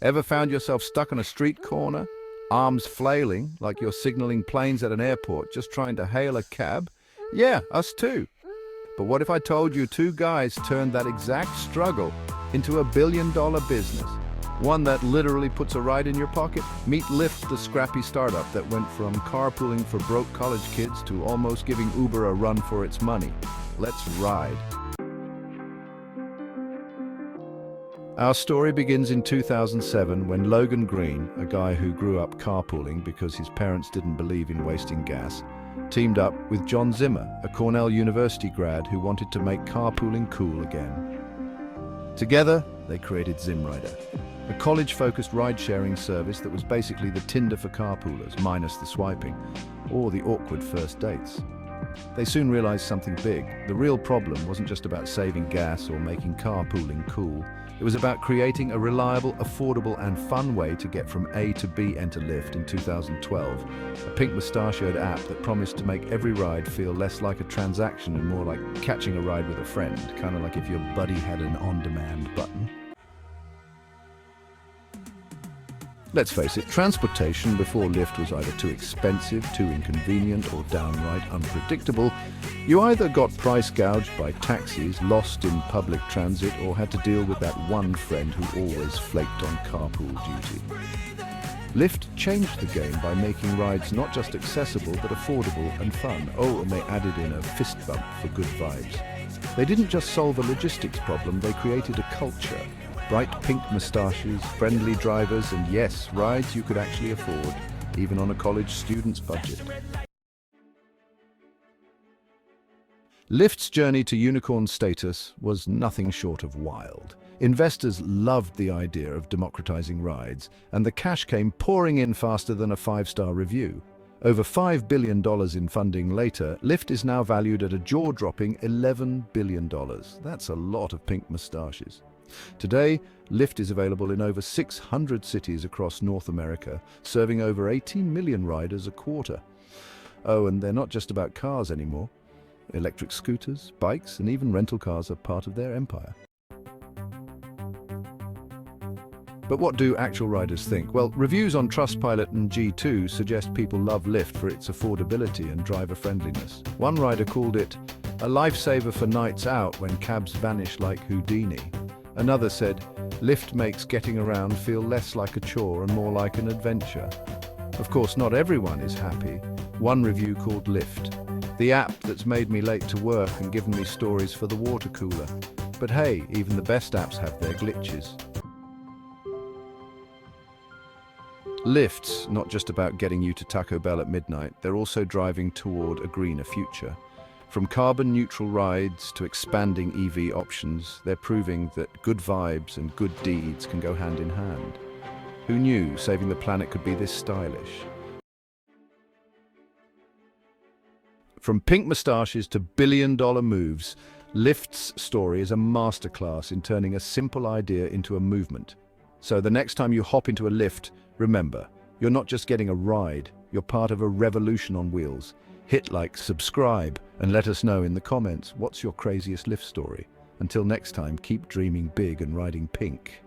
Ever found yourself stuck on a street corner, arms flailing like you're signaling planes at an airport, just trying to hail a cab? Yeah, us too. But what if I told you two guys turned that exact struggle into a billion-dollar business? One that literally puts a ride in your pocket? Meet Lyft, the scrappy startup that went from carpooling for broke college kids to almost giving Uber a run for its money. Let's ride. Our story begins in 2007 when Logan Green, a guy who grew up carpooling because his parents didn't believe in wasting gas, teamed up with John Zimmer, a Cornell University grad who wanted to make carpooling cool again. Together, they created ZimRider, a college-focused ride-sharing service that was basically the Tinder for carpoolers, minus the swiping, or the awkward first dates. They soon realized something big. The real problem wasn't just about saving gas or making carpooling cool. It was about creating a reliable, affordable, and fun way to get from A to B. Enter Lyft in 2012, a pink mustachioed app that promised to make every ride feel less like a transaction and more like catching a ride with a friend, kind of like if your buddy had an on-demand button. Let's face it, transportation before Lyft was either too expensive, too inconvenient, or downright unpredictable. You either got price gouged by taxis, lost in public transit, or had to deal with that one friend who always flaked on carpool duty. Lyft changed the game by making rides not just accessible, but affordable and fun. Oh, and they added in a fist bump for good vibes. They didn't just solve a logistics problem, they created a culture. Bright pink moustaches, friendly drivers, and yes, rides you could actually afford, even on a college student's budget. Lyft's journey to unicorn status was nothing short of wild. Investors loved the idea of democratizing rides, and the cash came pouring in faster than a five-star review. Over $5 billion in funding later, Lyft is now valued at a jaw-dropping $11 billion. That's a lot of pink moustaches. Today, Lyft is available in over 600 cities across North America, serving over 18 million riders a quarter. Oh, and they're not just about cars anymore. Electric scooters, bikes, and even rental cars are part of their empire. But what do actual riders think? Well, reviews on Trustpilot and G2 suggest people love Lyft for its affordability and driver friendliness. One rider called it a lifesaver for nights out when cabs vanish like Houdini. Another said, Lyft makes getting around feel less like a chore and more like an adventure. Of course, not everyone is happy. One review called Lyft, the app that's made me late to work and given me stories for the water cooler. But hey, even the best apps have their glitches. Lyft's not just about getting you to Taco Bell at midnight, they're also driving toward a greener future. From carbon-neutral rides to expanding EV options, they're proving that good vibes and good deeds can go hand in hand. Who knew saving the planet could be this stylish? From pink moustaches to billion-dollar moves, Lyft's story is a masterclass in turning a simple idea into a movement. So the next time you hop into a Lyft, remember, you're not just getting a ride, you're part of a revolution on wheels. Hit like, subscribe, and let us know in the comments what's your craziest Lyft story. Until next time, keep dreaming big and riding pink.